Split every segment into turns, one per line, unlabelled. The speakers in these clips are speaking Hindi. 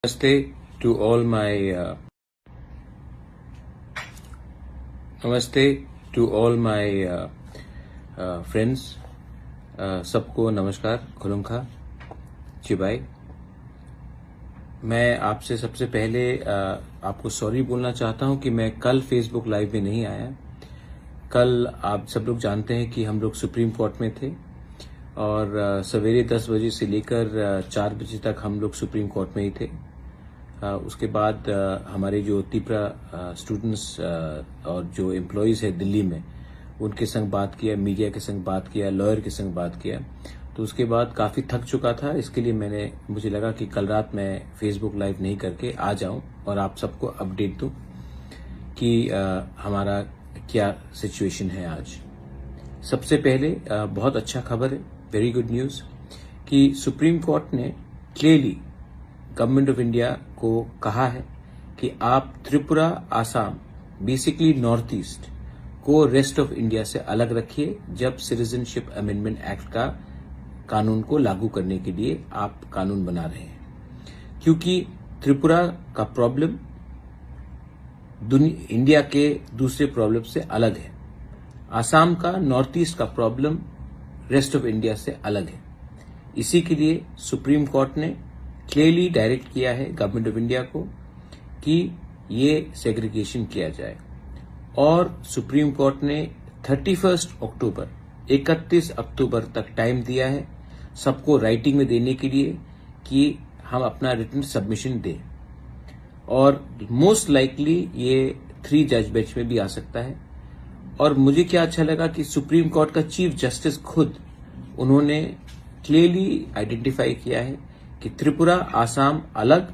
Namaste to all my friends. सबको नमस्कार, खुलुम खा, चिबाई। मैं आपसे सबसे पहले आपको सॉरी बोलना चाहता हूं कि मैं कल फेसबुक लाइव में नहीं आया। कल आप सब लोग जानते हैं कि हम लोग सुप्रीम कोर्ट में थे और सवेरे 10 बजे से लेकर 4 बजे तक हम लोग सुप्रीम कोर्ट में ही थे। उसके बाद हमारे जो त्रिपुरा स्टूडेंट्स और जो एम्प्लॉयज़ है दिल्ली में, उनके संग बात किया, मीडिया के संग बात किया, लॉयर के संग बात किया। तो उसके बाद काफ़ी थक चुका था, इसके लिए मुझे लगा कि कल रात मैं फेसबुक लाइव नहीं करके आ जाऊं और आप सबको अपडेट दूं कि हमारा क्या सिचुएशन है आज। सबसे पहले बहुत अच्छा खबर है, वेरी गुड न्यूज़, कि सुप्रीम कोर्ट ने क्लियरली गवर्नमेंट ऑफ इंडिया को कहा है कि आप Tripura, Assam, basically north east को रेस्ट ऑफ इंडिया से अलग रखिए जब सिटीजनशिप अमेंडमेंट एक्ट का कानून को लागू करने के लिए आप कानून बना रहे हैं। क्योंकि त्रिपुरा का प्रॉब्लम इंडिया के दूसरे प्रॉब्लम से अलग है, आसाम का, नॉर्थ ईस्ट का प्रॉब्लम रेस्ट ऑफ इंडिया से अलग है। इसी के लिए सुप्रीम कोर्ट ने क्लियरली डायरेक्ट किया है गवर्नमेंट ऑफ इंडिया को कि ये सेग्रीगेशन किया जाए। और सुप्रीम कोर्ट ने 31 अक्टूबर तक टाइम दिया है सबको राइटिंग में देने के लिए कि हम अपना रिटन सबमिशन दें। और मोस्ट लाइकली ये 3 जज बेंच में भी आ सकता है। और मुझे क्या अच्छा लगा कि सुप्रीम कोर्ट का चीफ जस्टिस खुद उन्होंने क्लियरली आइडेंटिफाई किया है कि त्रिपुरा, आसाम अलग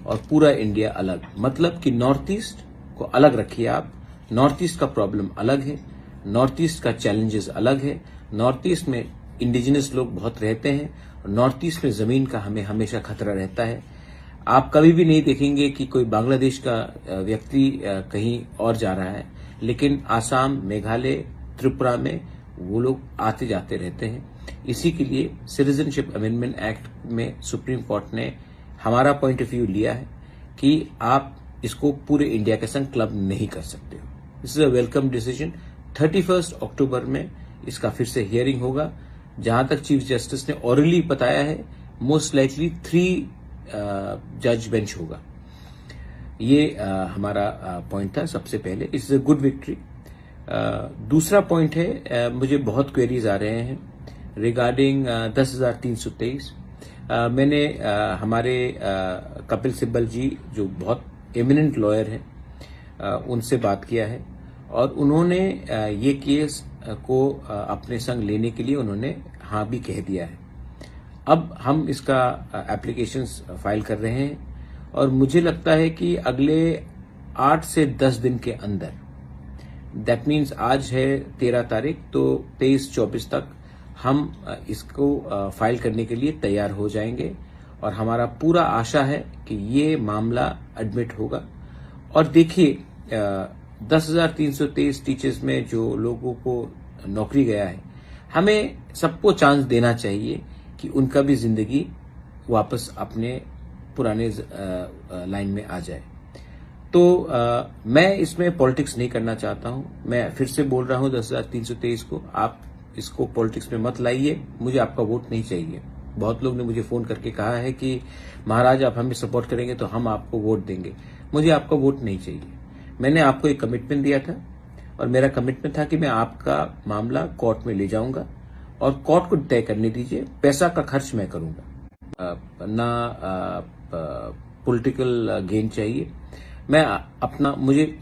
और पूरा इंडिया अलग। मतलब कि नॉर्थ ईस्ट को अलग रखिए आप। नॉर्थ ईस्ट का प्रॉब्लम अलग है, नॉर्थ ईस्ट का चैलेंजेस अलग है। नॉर्थ ईस्ट में इंडिजिनस लोग बहुत रहते हैं और नॉर्थ ईस्ट में जमीन का हमें हमेशा खतरा रहता है। आप कभी भी नहीं देखेंगे कि कोई बांग्लादेश का व्यक्ति कहीं और जा रहा है, लेकिन आसाम, मेघालय, त्रिपुरा में वो लोग आते जाते रहते हैं। इसी के लिए सिटीजनशिप अमेंडमेंट एक्ट में सुप्रीम कोर्ट ने हमारा पॉइंट ऑफ व्यू लिया है कि आप इसको पूरे इंडिया के संग क्लब नहीं कर सकते हो। This is a welcome decision. 31 अक्टूबर में इसका फिर से हियरिंग होगा। जहां तक चीफ जस्टिस ने ऑरली बताया है, मोस्ट लाइकली 3 जज बेंच होगा। ये हमारा पॉइंट था सबसे पहले। It's a good victory. दूसरा पॉइंट है, मुझे बहुत क्वेरीज आ रहे हैं रिगार्डिंग 10,323। मैंने हमारे कपिल सिब्बल जी, जो बहुत एमिनेंट लॉयर हैं, उनसे बात किया है और उन्होंने ये केस को अपने संग लेने के लिए उन्होंने हाँ भी कह दिया है। अब हम इसका एप्लीकेशंस फाइल कर रहे हैं और मुझे लगता है कि अगले 8 से 10 दिन के अंदर, दैट मीन्स आज है 13 तारीख, तो 23-24 तक हम इसको फाइल करने के लिए तैयार हो जाएंगे। और हमारा पूरा आशा है कि ये मामला एडमिट होगा। और देखिए, 10,323 टीचर्स में जो लोगों को नौकरी गया है, हमें सबको चांस देना चाहिए कि उनका भी जिंदगी वापस अपने पुराने लाइन में आ जाए। तो मैं इसमें पॉलिटिक्स नहीं करना चाहता हूं। मैं फिर से बोल रहा हूं 10,323 को, आप इसको पॉलिटिक्स में मत लाइए। मुझे आपका वोट नहीं चाहिए। बहुत लोग ने मुझे फोन करके कहा है कि महाराज आप हमें सपोर्ट करेंगे तो हम आपको वोट देंगे। मुझे आपका वोट नहीं चाहिए। मैंने आपको एक कमिटमेंट दिया था और मेरा कमिटमेंट था कि मैं आपका मामला कोर्ट में ले जाऊंगा और कोर्ट को तय करने दीजिए। पैसा का खर्च मैं करूंगा, ना पॉलिटिकल गेन चाहिए। मुझे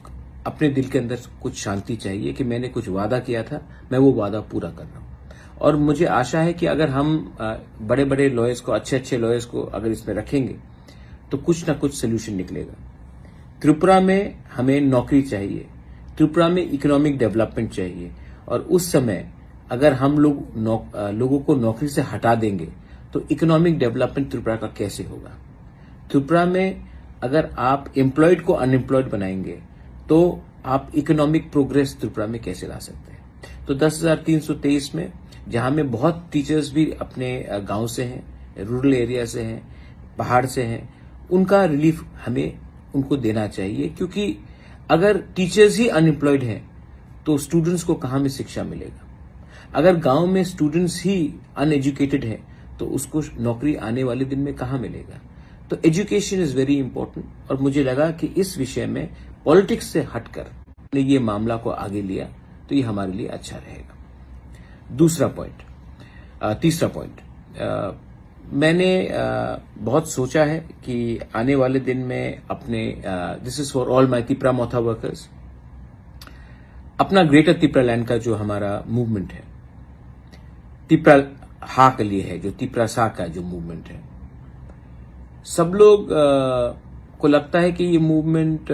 अपने दिल के अंदर कुछ शांति चाहिए कि मैंने कुछ वादा किया था, मैं वो वादा पूरा कर रहा हूं। और मुझे आशा है कि अगर हम बड़े बड़े लॉयर्स को, अच्छे लॉयर्स को अगर इसमें रखेंगे तो कुछ ना कुछ सोल्यूशन निकलेगा। त्रिपुरा में हमें नौकरी चाहिए, त्रिपुरा में इकोनॉमिक डेवलपमेंट चाहिए। और उस समय अगर हम लोगों को नौकरी से हटा देंगे तो इकोनॉमिक डेवलपमेंट त्रिपुरा का कैसे होगा। त्रिपुरा में अगर आप एम्प्लॉयड को अनएम्प्लॉयड बनाएंगे तो आप इकोनॉमिक प्रोग्रेस त्रिपुरा में कैसे ला सकते हैं। तो 10,323 में, जहां में बहुत टीचर्स भी अपने गांव से हैं, रूरल एरिया से हैं, पहाड़ से हैं, उनका रिलीफ हमें उनको देना चाहिए, क्योंकि अगर टीचर्स ही अनएम्प्लॉयड हैं तो स्टूडेंट्स को कहां में शिक्षा मिलेगा। अगर गांव में स्टूडेंट्स ही अनएजुकेटेड है तो उसको नौकरी आने वाले दिन में कहां मिलेगा। तो एजुकेशन इज वेरी इंपॉर्टेंट, और मुझे लगा कि इस विषय में पॉलिटिक्स से हटकर ये मामला को आगे लिया तो ये हमारे लिए अच्छा रहेगा। तीसरा पॉइंट, मैंने बहुत सोचा है कि आने वाले दिन में अपने this is for all my Tipra Motha workers, अपना ग्रेटर तिपरा लैंड का जो हमारा मूवमेंट है, तिपरा हा के लिए है, जो तिपरा सा का जो मूवमेंट है, सब लोग को लगता है कि ये मूवमेंट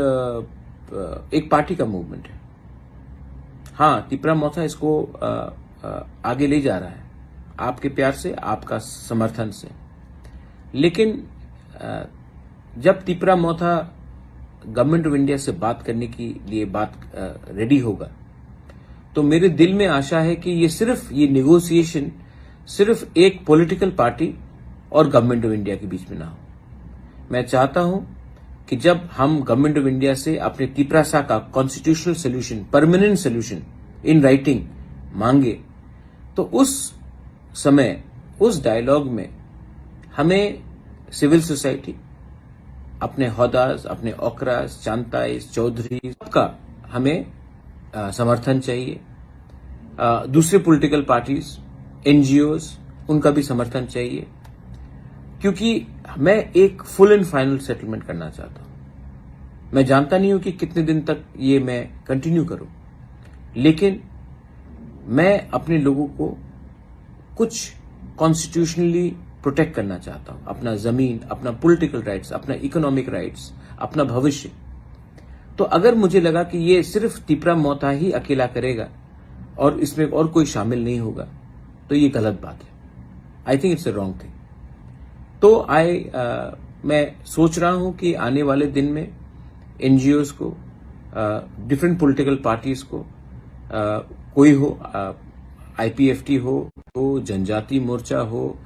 एक पार्टी का मूवमेंट है। हाँ, तिपरा मोथा इसको आगे ले जा रहा है आपके प्यार से, आपका समर्थन से। लेकिन जब तिपरा मोथा गवर्नमेंट ऑफ इंडिया से बात करने के लिए रेडी होगा, तो मेरे दिल में आशा है कि ये नेगोशिएशन सिर्फ एक पॉलिटिकल पार्टी और गवर्नमेंट ऑफ इंडिया के बीच में ना हो। मैं चाहता हूं कि जब हम गवर्नमेंट ऑफ इंडिया से अपने तिपरासा का constitutional solution, permanent solution in writing मांगे, तो उस समय उस डायलॉग में हमें सिविल सोसाइटी, अपने हौदास, अपने ओकरास, चांताइस, चौधरी, सबका हमें समर्थन चाहिए। दूसरे पॉलिटिकल पार्टीज, एनजीओज, उनका भी समर्थन चाहिए, क्योंकि मैं एक फुल एंड फाइनल सेटलमेंट करना चाहता हूं। मैं जानता नहीं हूं कि कितने दिन तक ये मैं कंटिन्यू करूं, लेकिन मैं अपने लोगों को कुछ कॉन्स्टिट्यूशनली प्रोटेक्ट करना चाहता हूं, अपना जमीन, अपना पॉलिटिकल राइट्स, अपना इकोनॉमिक राइट्स, अपना भविष्य। तो अगर मुझे लगा कि ये सिर्फ तिपरा मोथा ही अकेला करेगा और इसमें और कोई शामिल नहीं होगा, तो ये गलत बात है। I think it's a wrong thing. तो मैं सोच रहा हूं कि आने वाले दिन में एनजीओज को, डिफरेंट पॉलिटिकल पार्टीज को, कोई हो, आईपीएफटी हो, जनजाति मोर्चा हो,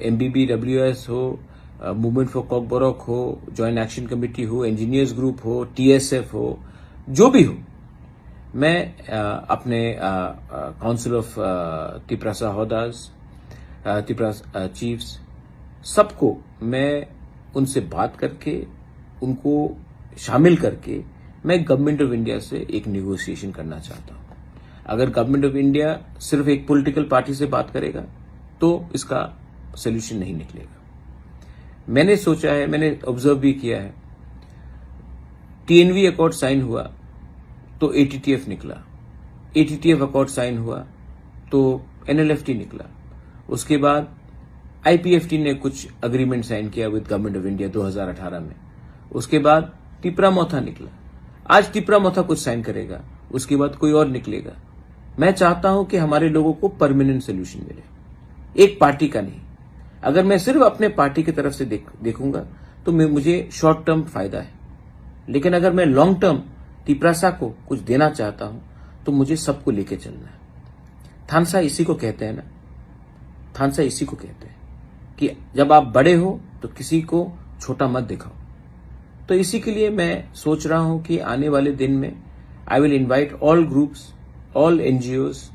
एमबीबीडब्ल्यूएस हो, मूवमेंट फॉर कॉकबोरॉक हो, जॉइंट एक्शन कमेटी हो, इंजीनियर्स ग्रुप हो, टीएसएफ हो, जो भी हो, मैं अपने council of Tiprasa Hodas, Tipra chiefs, सबको मैं उनसे बात करके, उनको शामिल करके, मैं गवर्नमेंट ऑफ इंडिया से एक नेगोशिएशन करना चाहता हूं। अगर गवर्नमेंट ऑफ इंडिया सिर्फ एक पॉलिटिकल पार्टी से बात करेगा तो इसका सोल्यूशन नहीं निकलेगा। मैंने सोचा है, मैंने ऑब्जर्व भी किया है, टीएनवी अकॉर्ड साइन हुआ तो एटीटीएफ निकला, एटीटीएफ अकॉर्ड साइन हुआ तो एनएलएफटी निकला, उसके बाद आईपीएफटी ने कुछ अग्रीमेंट साइन किया विद गवर्नमेंट ऑफ इंडिया 2018 में, उसके बाद तिपरा मोथा निकला, आज तिपरा मोथा कुछ साइन करेगा, उसके बाद कोई और निकलेगा। मैं चाहता हूं कि हमारे लोगों को परमानेंट सोल्यूशन मिले, एक पार्टी का नहीं। अगर मैं सिर्फ अपने पार्टी की तरफ से देखूंगा तो मुझे शॉर्ट टर्म फायदा है, लेकिन अगर मैं लॉन्ग टर्म तिपरासा को कुछ देना चाहता हूं तो मुझे सबको लेके चलना है। थानसा इसी को कहते हैं ना, थानसा इसी को कहते हैं कि जब आप बड़े हो तो किसी को छोटा मत दिखाओ। तो इसी के लिए मैं सोच रहा हूं कि आने वाले दिन में I will invite all groups, all NGOs,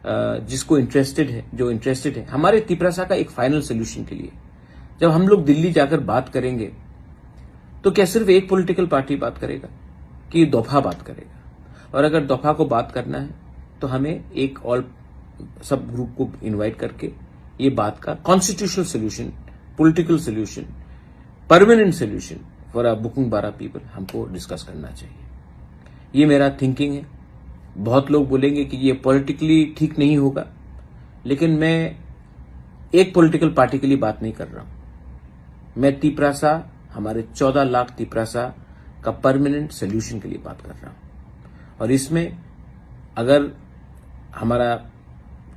जिसको इंटरेस्टेड है, जो इंटरेस्टेड है हमारे तिपरासा का एक फाइनल सोल्यूशन के लिए। जब हम लोग दिल्ली जाकर बात करेंगे तो क्या सिर्फ एक पॉलिटिकल पार्टी बात करेगा कि दफा बात करेगा? और अगर दफा को बात करना है तो हमें एक ऑल सब ग्रुप को इनवाइट करके ये बात का constitutional solution, political solution, permanent solution for our बुकिंग बारा पीपल हमको डिस्कस करना चाहिए। ये मेरा थिंकिंग है। बहुत लोग बोलेंगे कि ये पॉलिटिकली ठीक नहीं होगा, लेकिन मैं एक पॉलिटिकल पार्टी के लिए बात नहीं कर रहा हूं। मैं तिपरासा, हमारे 14 लाख तिपरासा का परमानेंट सोल्यूशन के लिए बात कर रहा हूं। और इसमें अगर हमारा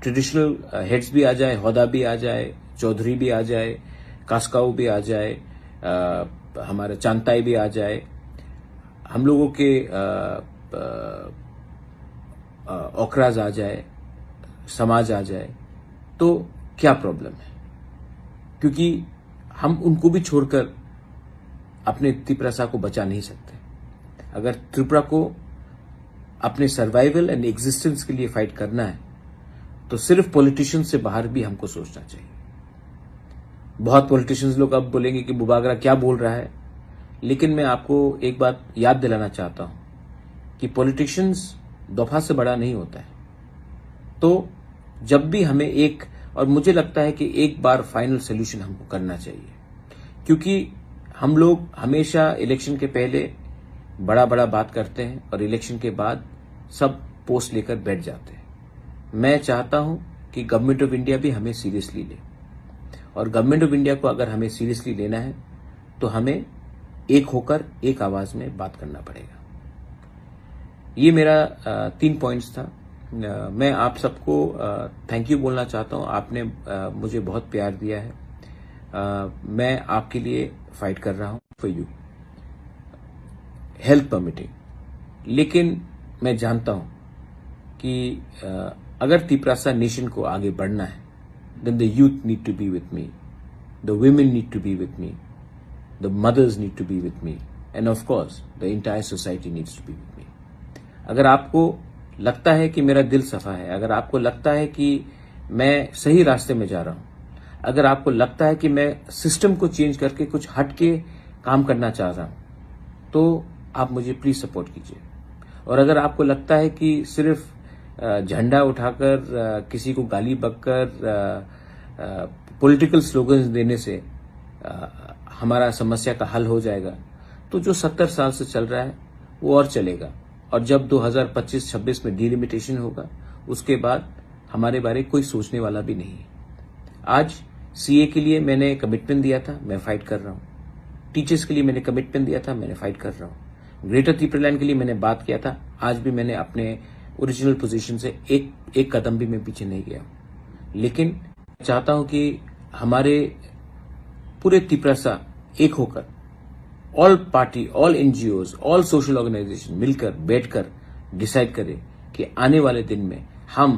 ट्रेडिशनल हेड्स भी आ जाए, हौदा भी आ जाए, चौधरी भी आ जाए, कास्काऊ भी आ जाए, हमारे चांताई भी आ जाए, हम लोगों के ओकराज आ जाए, समाज आ जाए, तो क्या प्रॉब्लम है? क्योंकि हम उनको भी छोड़कर अपने त्रिपुरा को बचा नहीं सकते। अगर त्रिपुरा को अपने सर्वाइवल एंड एग्जिस्टेंस के लिए फाइट करना है तो सिर्फ पॉलिटिशियंस से बाहर भी हमको सोचना चाहिए। बहुत पॉलिटिशियंस लोग अब बोलेंगे कि बुबागरा क्या बोल रहा है, लेकिन मैं आपको एक बात याद दिलाना चाहता हूं कि पॉलिटिशियंस दफा से बड़ा नहीं होता है। तो जब भी हमें और मुझे लगता है कि एक बार फाइनल सोल्यूशन हमको करना चाहिए, क्योंकि हम लोग हमेशा इलेक्शन के पहले बड़ा बड़ा बात करते हैं और इलेक्शन के बाद सब पोस्ट लेकर बैठ जाते हैं। मैं चाहता हूं कि गवर्नमेंट ऑफ इंडिया भी हमें सीरियसली ले, और गवर्नमेंट ऑफ इंडिया को अगर हमें सीरियसली लेना है तो हमें एक होकर एक आवाज में बात करना पड़ेगा। ये मेरा 3 पॉइंट्स था। मैं आप सबको थैंक यू बोलना चाहता हूं। आपने मुझे बहुत प्यार दिया है। मैं आपके लिए फाइट कर रहा हूं फॉर यू, हेल्थ परमिटिंग। लेकिन मैं जानता हूं कि अगर त्रिपुरा नेशन को आगे बढ़ना है, then the youth need to be with me, the women need to be with me, the mothers need to be with me, and of course the entire society needs to be with me. अगर आपको लगता है कि मेरा दिल सफा है, अगर आपको लगता है कि मैं सही रास्ते में जा रहा हूं, अगर आपको लगता है कि मैं सिस्टम को चेंज करके कुछ हट के काम करना चाह रहा हूं, तो आप मुझे प्लीज सपोर्ट कीजिए। और अगर आपको लगता है कि सिर्फ झंडा उठाकर किसी को गाली बककर पॉलिटिकल स्लोगन्स देने से हमारा समस्या का हल हो जाएगा, तो जो 70 साल से चल रहा है वो और चलेगा। और जब 2025-26 में डिलिमिटेशन होगा, उसके बाद हमारे बारे कोई सोचने वाला भी नहीं है। आज सीए के लिए मैंने कमिटमेंट दिया था, मैं फाइट कर रहा हूं। टीचर्स के लिए मैंने कमिटमेंट दिया था, मैंने फाइट कर रहा हूं। ग्रेटर त्रिपुरालैंड के लिए मैंने बात किया था, आज भी मैंने अपने ओरिजिनल पोजीशन से एक कदम भी मैं पीछे नहीं गया। लेकिन चाहता हूं कि हमारे पूरे त्रिपुरा एक होकर all party, all NGOs, all social organisation मिलकर बैठकर डिसाइड करें कि आने वाले दिन में हम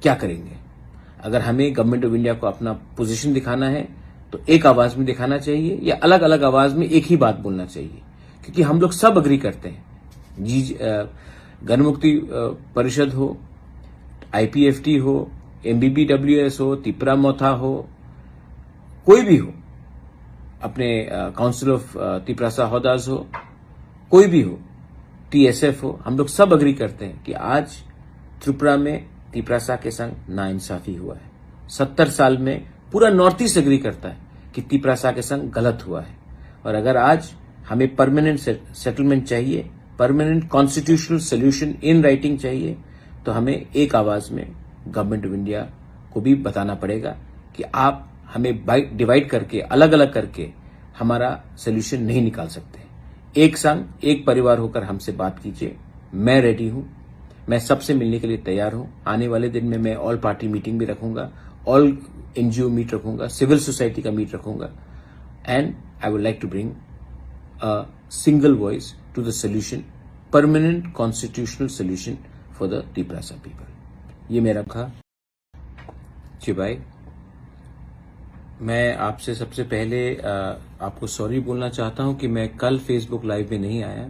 क्या करेंगे। अगर हमें गवर्नमेंट ऑफ इंडिया को अपना पोजीशन दिखाना है तो एक आवाज में दिखाना चाहिए, या अलग अलग आवाज में एक ही बात बोलना चाहिए, क्योंकि हम लोग सब अग्री करते हैं। गणमुक्ति परिषद हो, आईपीएफटी हो, एमबीबीडब्ल्यूएस हो, त्रिपुरा मोथा हो, कोई भी हो, अपने काउंसिल ऑफ त्रिपुरा होदास हो, कोई भी हो, टीएसएफ हो, हम लोग सब अग्री करते हैं कि आज त्रिपुरा में त्रिपुरा के संग नाइंसाफी हुआ है। 70 साल में पूरा नॉर्थ ईस्ट अग्री करता है कि त्रिपुरा के संग गलत हुआ है। और अगर आज हमें परमानेंट सेटलमेंट चाहिए, permanent constitutional solution in writing चाहिए, तो हमें एक आवाज में गवर्नमेंट ऑफ इंडिया को भी बताना पड़ेगा कि आप हमें डिवाइड करके, अलग अलग करके हमारा सोल्यूशन नहीं निकाल सकते। एक संग, एक परिवार होकर हमसे बात कीजिए। मैं रेडी हूं, मैं सबसे मिलने के लिए तैयार हूं। आने वाले दिन में मैं ऑल पार्टी मीटिंग भी रखूंगा, ऑल एनजीओ मीट रखूंगा, सिविल सोसाइटी का मीट रखूंगा, and I would like to bring a single voice to the solution, permanent constitutional solution for the Tripura people. ये मेरा था। जी भाई, मैं आपसे सबसे पहले आपको सॉरी बोलना चाहता हूं कि मैं कल फेसबुक लाइव में नहीं आया।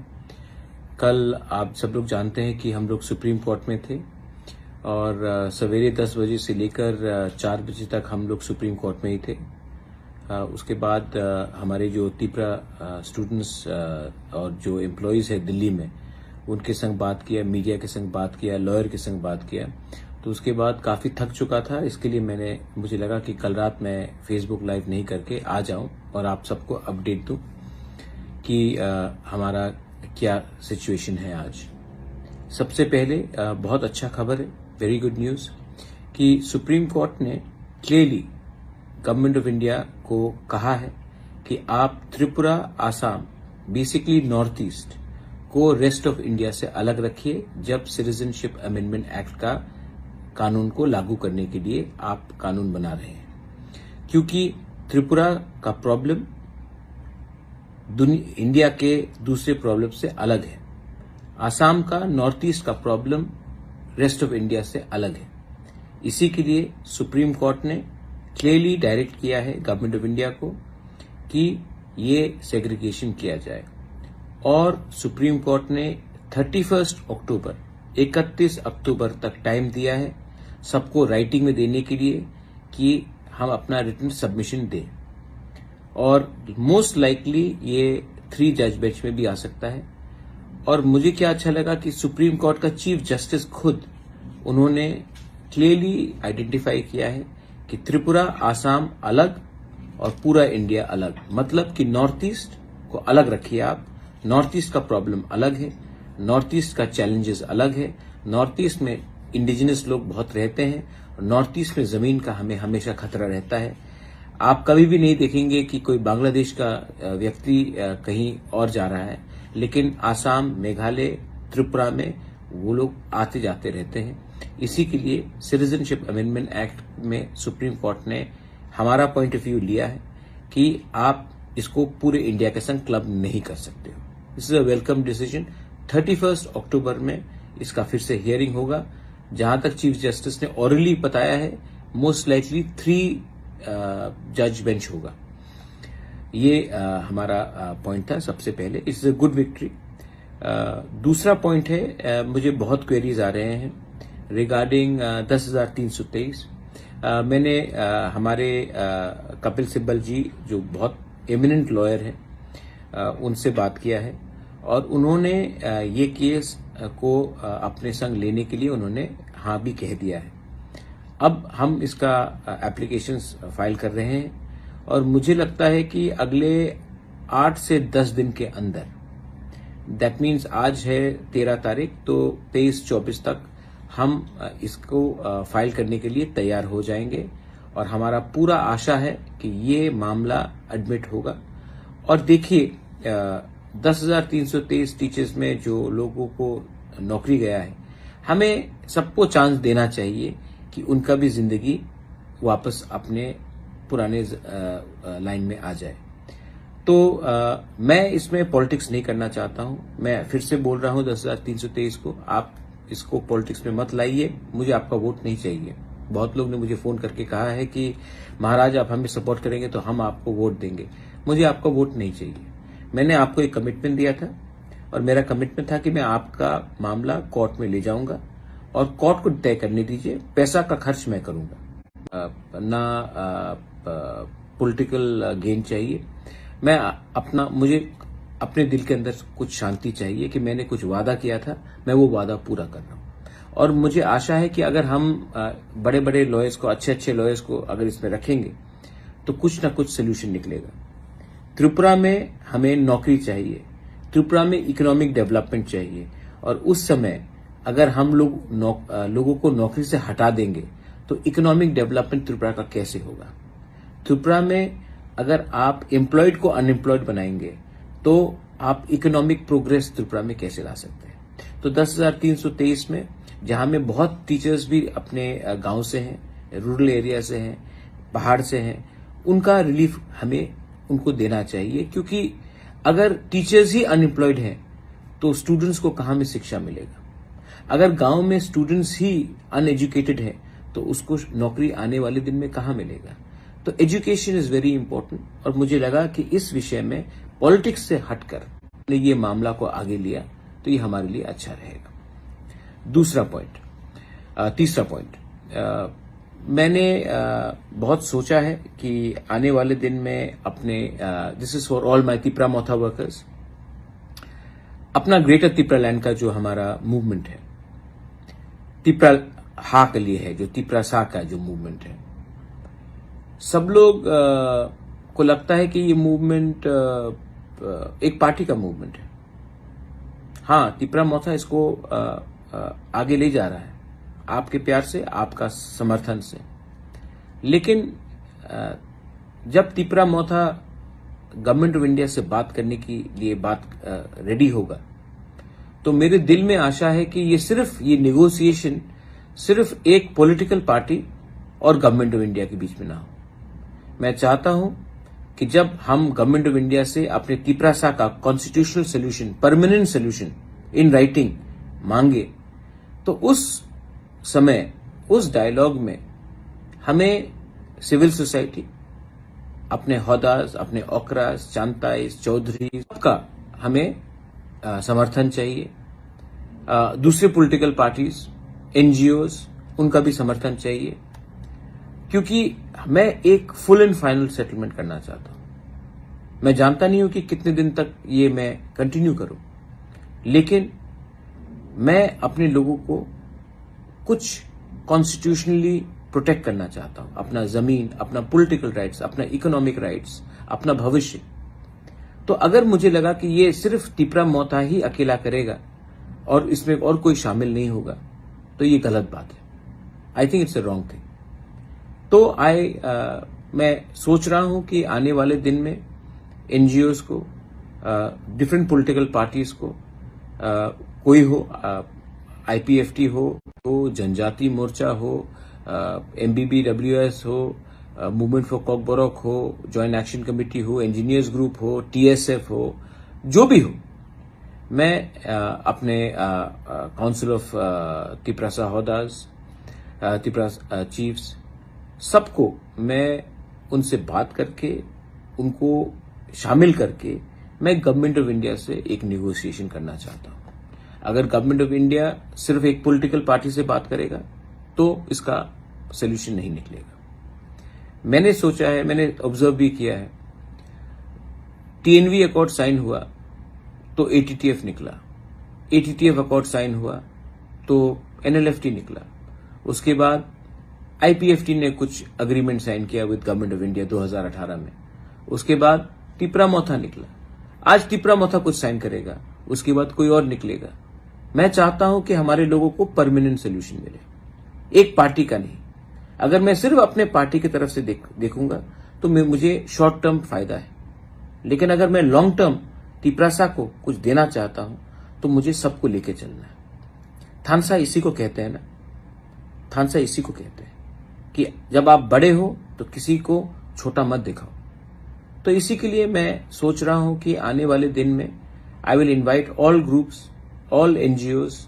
कल आप सब लोग जानते हैं कि हम लोग सुप्रीम कोर्ट में थे, और सवेरे 10 बजे से लेकर 4 बजे तक हम लोग सुप्रीम कोर्ट में ही थे। उसके बाद हमारे जो त्रिपुरा स्टूडेंट्स और जो एम्प्लॉयज है दिल्ली में, उनके संग बात किया, मीडिया के संग बात किया, लॉयर के संग बात किया। तो उसके बाद काफी थक चुका था, इसके लिए मुझे लगा कि कल रात मैं फेसबुक लाइव नहीं करके आ जाऊं और आप सबको अपडेट दूं कि हमारा क्या सिचुएशन है आज। सबसे पहले बहुत अच्छा खबर है, वेरी गुड न्यूज, कि सुप्रीम कोर्ट ने क्लियरली गवर्नमेंट ऑफ इंडिया को कहा है कि आप Tripura, Assam, basically north east को रेस्ट ऑफ इंडिया से अलग रखिए जब सिटीजनशिप अमेंडमेंट एक्ट का कानून को लागू करने के लिए आप कानून बना रहे हैं। क्योंकि त्रिपुरा का प्रॉब्लम इंडिया के दूसरे प्रॉब्लम से अलग है, आसाम का, नॉर्थ ईस्ट का प्रॉब्लम रेस्ट ऑफ इंडिया से अलग है। इसी के लिए सुप्रीम कोर्ट ने क्लियरली डायरेक्ट किया है गवर्नमेंट ऑफ इंडिया को कि ये सेग्रीगेशन किया जाए। और सुप्रीम कोर्ट ने 31 अक्टूबर 31 अक्टूबर तक टाइम दिया है सबको राइटिंग में देने के लिए कि हम अपना रिटन सबमिशन दें। और मोस्ट लाइकली ये 3 जज बेंच में भी आ सकता है। और मुझे क्या अच्छा लगा कि सुप्रीम कोर्ट का चीफ जस्टिस खुद उन्होंने क्लियरली आइडेंटिफाई किया है कि त्रिपुरा, आसाम अलग और पूरा इंडिया अलग। मतलब कि नॉर्थ ईस्ट को अलग रखिए आप। नॉर्थ ईस्ट का प्रॉब्लम अलग है, नॉर्थ ईस्ट का चैलेंजेस अलग है। नॉर्थ ईस्ट में इंडिजिनस लोग बहुत रहते हैं, नॉर्थ ईस्ट में जमीन का हमें हमेशा खतरा रहता है। आप कभी भी नहीं देखेंगे कि कोई बांग्लादेश का व्यक्ति कहीं और जा रहा है, लेकिन आसाम, मेघालय, त्रिपुरा में वो लोग आते जाते रहते हैं। इसी के लिए सिटीजनशिप अमेंडमेंट एक्ट में सुप्रीम कोर्ट ने हमारा पॉइंट ऑफ व्यू लिया है कि आप इसको पूरे इंडिया के संग क्लब नहीं कर सकते हो। This is a welcome decision. 31 अक्टूबर में इसका फिर से हियरिंग होगा। जहां तक चीफ जस्टिस ने ऑरली बताया है, मोस्ट लाइकली 3 जज बेंच होगा। ये हमारा पॉइंट था सबसे पहले। It's a good victory. दूसरा पॉइंट है, मुझे बहुत क्वेरीज आ रहे हैं रिगार्डिंग 10,323। मैंने हमारे कपिल सिब्बल जी जो बहुत एमिनेंट लॉयर हैं उनसे बात किया है और उन्होंने ये केस को अपने संग लेने के लिए उन्होंने हाँ भी कह दिया है। अब हम इसका एप्लीकेशंस फाइल कर रहे हैं और मुझे लगता है कि अगले 8 से 10 दिन के अंदर, दैट मीन्स आज है 13 तारीख, तो 23-24 तक हम इसको फाइल करने के लिए तैयार हो जाएंगे। और हमारा पूरा आशा है कि ये मामला एडमिट होगा। और देखिए 10,323 टीचर्स में जो लोगों को नौकरी गया है, हमें सबको चांस देना चाहिए कि उनका भी जिंदगी वापस अपने पुराने लाइन में आ जाए। तो मैं इसमें पॉलिटिक्स नहीं करना चाहता हूं। मैं फिर से बोल रहा हूं 10,323 को आप इसको पॉलिटिक्स में मत लाइए। मुझे आपका वोट नहीं चाहिए। बहुत लोग ने मुझे फोन करके कहा है कि महाराज आप हमें सपोर्ट करेंगे तो हम आपको वोट देंगे। मुझे आपका वोट नहीं चाहिए। मैंने आपको एक कमिटमेंट दिया था और मेरा कमिटमेंट था कि मैं आपका मामला कोर्ट में ले जाऊंगा और कोर्ट को तय करने दीजिए। पैसा का खर्च मैं करूंगा, ना पॉलिटिकल गेन चाहिए। मुझे अपने दिल के अंदर कुछ शांति चाहिए कि मैंने कुछ वादा किया था, मैं वो वादा पूरा कर रहा हूं। और मुझे आशा है कि अगर हम बड़े बड़े लॉयर्स को, अच्छे लॉयर्स को अगर इसमें रखेंगे तो कुछ ना कुछ सोल्यूशन निकलेगा। त्रिपुरा में हमें नौकरी चाहिए, त्रिपुरा में इकोनॉमिक डेवलपमेंट चाहिए। और उस समय अगर हम लोगों को नौकरी से हटा देंगे तो इकोनॉमिक डेवलपमेंट त्रिपुरा का कैसे होगा। त्रिपुरा में अगर आप एम्प्लॉयड को अनएम्प्लॉयड बनाएंगे तो आप इकोनॉमिक प्रोग्रेस त्रिपुरा में कैसे ला सकते हैं। तो 10,323 में जहां में बहुत टीचर्स भी अपने गांव से हैं, रूरल एरिया से हैं, पहाड़ से हैं, उनका रिलीफ हमें उनको देना चाहिए। क्योंकि अगर टीचर्स ही अनएम्प्लॉयड हैं तो स्टूडेंट्स को कहां में शिक्षा मिलेगा। अगर गांव में स्टूडेंट्स ही अनएजुकेटेड हैं तो उसको नौकरी आने वाले दिन में कहां मिलेगा। तो एजुकेशन इज वेरी इंपॉर्टेंट। और मुझे लगा कि इस विषय में पॉलिटिक्स से हटकर ये मामला को आगे लिया तो ये हमारे लिए अच्छा रहेगा। तीसरा पॉइंट, मैंने बहुत सोचा है कि आने वाले दिन में अपने this is for all my Tipra Motha workers, अपना ग्रेटर तिपरा लैंड का जो हमारा मूवमेंट है, तिपरा हा के लिए है, जो तिपरा सा का जो मूवमेंट है, सब लोग को लगता है कि ये मूवमेंट एक पार्टी का मूवमेंट है। हाँ, तिपरा मोथा इसको आगे ले जा रहा है आपके प्यार से, आपका समर्थन से। लेकिन जब तिपरा मोथा गवर्नमेंट ऑफ इंडिया से बात करने के लिए रेडी होगा तो मेरे दिल में आशा है कि ये नेगोशिएशन सिर्फ एक पॉलिटिकल पार्टी और गवर्नमेंट ऑफ इंडिया के बीच में ना हो। मैं चाहता हूं कि जब हम गवर्नमेंट ऑफ इंडिया से अपने तिपरासा का constitutional solution, permanent solution in writing मांगे तो उस समय, उस डायलॉग में हमें सिविल सोसाइटी, अपने होदास, अपने ओकरास, चांताइस, चौधरी, सबका हमें समर्थन चाहिए। दूसरे पॉलिटिकल पार्टीज, एनजीओज, उनका भी समर्थन चाहिए, क्योंकि मैं एक फुल एंड फाइनल सेटलमेंट करना चाहता हूं। मैं जानता नहीं हूं कि कितने दिन तक ये मैं कंटिन्यू करूं, लेकिन मैं अपने लोगों को कुछ कॉन्स्टिट्यूशनली प्रोटेक्ट करना चाहता हूं, अपना जमीन, अपना पॉलिटिकल राइट्स, अपना इकोनॉमिक राइट्स, अपना भविष्य। तो अगर मुझे लगा कि ये सिर्फ तिपरा मोता ही अकेला करेगा और इसमें और कोई शामिल नहीं होगा, तो ये गलत बात है। I think it's a wrong thing. तो मैं सोच रहा हूं कि आने वाले दिन में एनजीओज को, डिफरेंट पॉलिटिकल पार्टीज को, कोई हो, आईपीएफटी हो, जनजाति मोर्चा हो, एमबीबीडब्ल्यूएस हो, मूवमेंट फॉर कॉकबोरॉक हो, जॉइंट एक्शन कमेटी हो, इंजीनियर्स ग्रुप हो, टीएसएफ हो, जो भी हो, मैं अपने council of Tiprasa Hodas, Tipra chiefs, सबको मैं उनसे बात करके, उनको शामिल करके, मैं गवर्नमेंट ऑफ इंडिया से एक नेगोशिएशन करना चाहता हूं। अगर गवर्नमेंट ऑफ इंडिया सिर्फ एक पॉलिटिकल पार्टी से बात करेगा तो इसका सोल्यूशन नहीं निकलेगा। मैंने सोचा है, मैंने ऑब्जर्व भी किया है, टीएनवी अकॉर्ड साइन हुआ तो एटीटीएफ निकला, एटीटीएफ अकॉर्ड साइन हुआ तो एनएलएफटी निकला, उसके बाद आईपीएफटी ने कुछ अग्रीमेंट साइन किया विद गवर्नमेंट ऑफ इंडिया 2018 में, उसके बाद तिपरा मोथा निकला, आज तिपरा मोथा कुछ साइन करेगा, उसके बाद कोई और निकलेगा। मैं चाहता हूं कि हमारे लोगों को परमानेंट सोल्यूशन मिले, एक पार्टी का नहीं। अगर मैं सिर्फ अपने पार्टी की तरफ से देखूंगा तो मुझे शॉर्ट टर्म फायदा है, लेकिन अगर मैं लॉन्ग टर्म तिपरासा को कुछ देना चाहता हूं तो मुझे सबको लेके चलना है। थानसा इसी को कहते हैं ना, थानसा इसी को कहते हैं कि जब आप बड़े हो तो किसी को छोटा मत दिखाओ। तो इसी के लिए मैं सोच रहा हूं कि आने वाले दिन में I will invite all groups, all NGOs,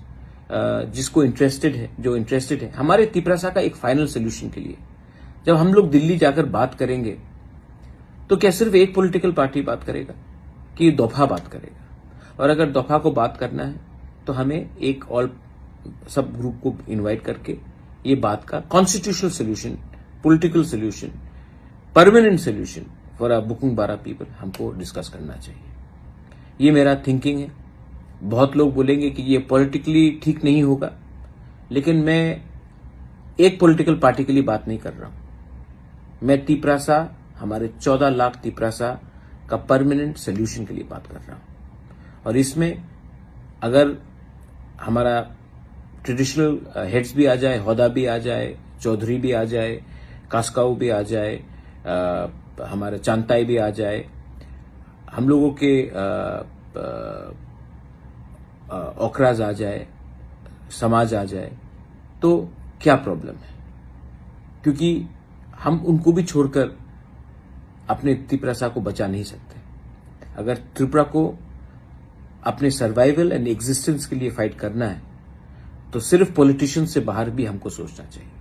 जिसको इंटरेस्टेड है, जो इंटरेस्टेड है हमारे तिपरासा का एक फाइनल सोल्यूशन के लिए। जब हम लोग दिल्ली जाकर बात करेंगे तो क्या सिर्फ एक पॉलिटिकल पार्टी बात करेगा कि दफा बात करेगा? और अगर दफा को बात करना है तो हमें एक ऑल सब ग्रुप को इनवाइट करके ये बात का constitutional solution, political solution, permanent solution for a booking बारा पीपल हमको डिस्कस करना चाहिए। ये मेरा थिंकिंग है। बहुत लोग बोलेंगे कि ये पॉलिटिकली ठीक नहीं होगा, लेकिन मैं एक पॉलिटिकल पार्टी के लिए बात नहीं कर रहा हूं। मैं तिपरासा, हमारे 14 लाख तिपरासा का परमानेंट सोल्यूशन के लिए बात कर रहा हूं। और इसमें अगर हमारा ट्रेडिशनल हेड्स भी आ जाए, होदा भी आ जाए, चौधरी भी आ जाए, कास्काऊ भी आ जाए, हमारे चांताई भी आ जाए, हम लोगों के ओकराज आ जाए, समाज आ जाए, तो क्या प्रॉब्लम है? क्योंकि हम उनको भी छोड़कर अपने त्रिपुरा को बचा नहीं सकते। अगर त्रिपुरा को अपने सर्वाइवल एंड एग्जिस्टेंस के लिए फाइट करना है तो सिर्फ पॉलिटिशियंस से बाहर भी हमको सोचना चाहिए।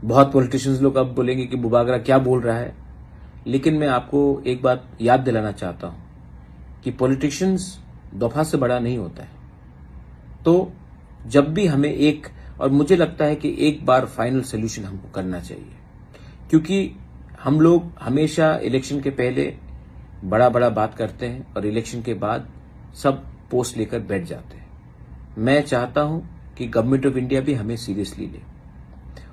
बहुत पॉलिटिशियंस लोग अब बोलेंगे कि बुबागरा क्या बोल रहा है, लेकिन मैं आपको एक बात याद दिलाना चाहता हूं कि पॉलिटिशियंस दफा से बड़ा नहीं होता है। तो जब भी हमें एक, और मुझे लगता है कि एक बार फाइनल सोल्यूशन हमको करना चाहिए, क्योंकि हम लोग हमेशा इलेक्शन के पहले बड़ा बड़ा बात करते हैं और इलेक्शन के बाद सब पोस्ट लेकर बैठ जाते हैं। मैं चाहता हूं कि गवर्नमेंट ऑफ इंडिया भी हमें सीरियसली ले,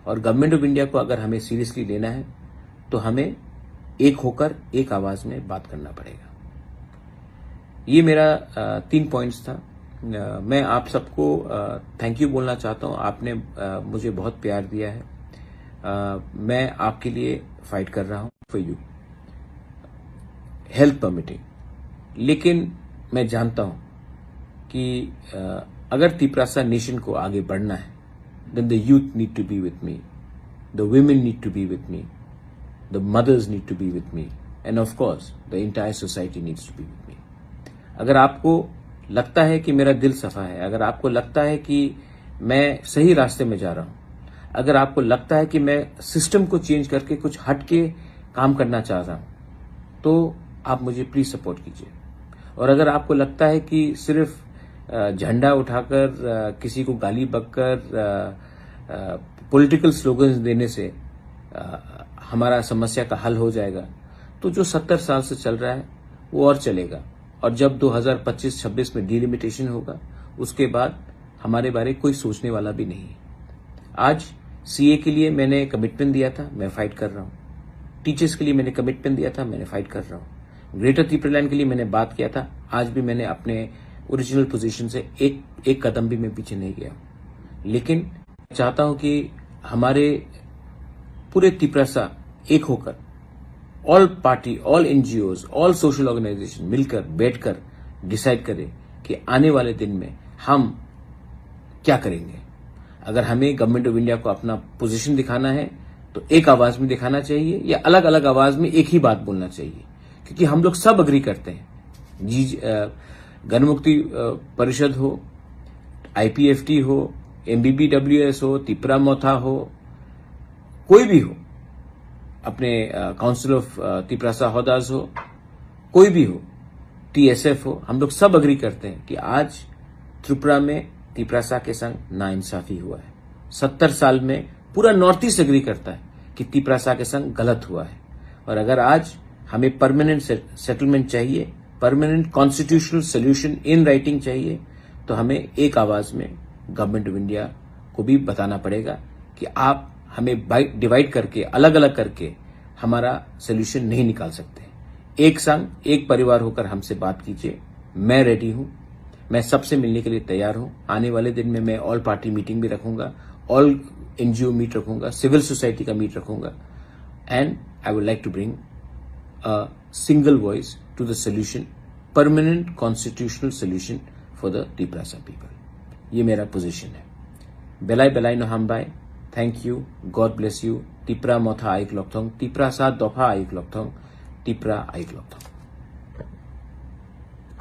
और गवर्नमेंट ऑफ इंडिया को अगर हमें सीरियसली लेना है तो हमें एक होकर एक आवाज में बात करना पड़ेगा। ये मेरा 3 पॉइंट्स था। मैं आप सबको थैंक यू बोलना चाहता हूं। आपने मुझे बहुत प्यार दिया है। मैं आपके लिए फाइट कर रहा हूं फॉर यू, हेल्थ परमिटिंग। लेकिन मैं जानता हूं कि अगर तिपरासा नेशन को आगे बढ़ना है, then the youth need to be with me, the women need to be with me, the mothers need to be with me, and of course the entire society needs to be with me. अगर आपको लगता है कि मेरा दिल सफा है, अगर आपको लगता है कि मैं सही रास्ते में जा रहा हूं, अगर आपको लगता है कि मैं सिस्टम को चेंज करके कुछ हट के काम करना चाह रहा हूं, तो आप मुझे प्लीज सपोर्ट कीजिए। और अगर आपको लगता है कि सिर्फ झंडा उठाकर किसी को गाली बककर पॉलिटिकल स्लोगन्स देने से हमारा समस्या का हल हो जाएगा, तो जो 70 साल से चल रहा है वो और चलेगा। और जब 2025-26 में डिलिमिटेशन होगा, उसके बाद हमारे बारे कोई सोचने वाला भी नहीं है। आज सीए के लिए मैंने कमिटमेंट दिया था, मैं फाइट कर रहा हूं। टीचर्स के लिए मैंने कमिटमेंट दिया था, मैंने फाइट कर रहा हूं। ग्रेटर त्रिपुरालैंड के लिए मैंने बात किया था, आज भी मैंने अपने ओरिजिनल पोजीशन से एक कदम भी मैं पीछे नहीं गया। लेकिन चाहता हूं कि हमारे पूरे त्रिपुरा एक होकर all party, all NGOs, all social organisation मिलकर बैठकर डिसाइड करें कि आने वाले दिन में हम क्या करेंगे। अगर हमें गवर्नमेंट ऑफ इंडिया को अपना पोजीशन दिखाना है तो एक आवाज में दिखाना चाहिए या अलग अलग आवाज में एक ही बात बोलना चाहिए, क्योंकि हम लोग सब अग्री करते हैं। गणमुक्ति परिषद हो, आईपीएफटी हो, एमबीबीडब्ल्यूएस हो, त्रिपुरा मोथा हो, कोई भी हो, अपने काउंसिल ऑफ त्रिपुरा हौदास हो, कोई भी हो, टीएसएफ हो, हम लोग सब अग्री करते हैं कि आज त्रिपुरा में त्रिपुरा के संग नाइंसाफी हुआ है। 70 साल में पूरा नॉर्थ ईस्ट अग्री करता है कि त्रिपुरा के संग गलत हुआ है। और अगर आज हमें परमानेंट सेटलमेंट चाहिए, permanent constitutional solution in writing चाहिए, तो हमें एक आवाज में गवर्नमेंट ऑफ इंडिया को भी बताना पड़ेगा कि आप हमें डिवाइड करके, अलग अलग करके हमारा सोल्यूशन नहीं निकाल सकते। एक संग, एक परिवार होकर हमसे बात कीजिए। मैं रेडी हूं, मैं सबसे मिलने के लिए तैयार हूं। आने वाले दिन में मैं ऑल पार्टी मीटिंग भी रखूंगा, ऑल एनजीओ मीट रखूंगा, सिविल सोसाइटी का मीट रखूंगा, and I would like to bring a single voice to the solution, permanent constitutional solution for the Tripura people. ये मेरा पोजीशन है। बेलाई बेलाई नो हम बाय, thank you, God bless you. Tripura Motha आइक लॉकथोंग, त्रिपुरा सा दफा आइक लॉकथोंग, त्रिपुरा आइक लॉकथोंग।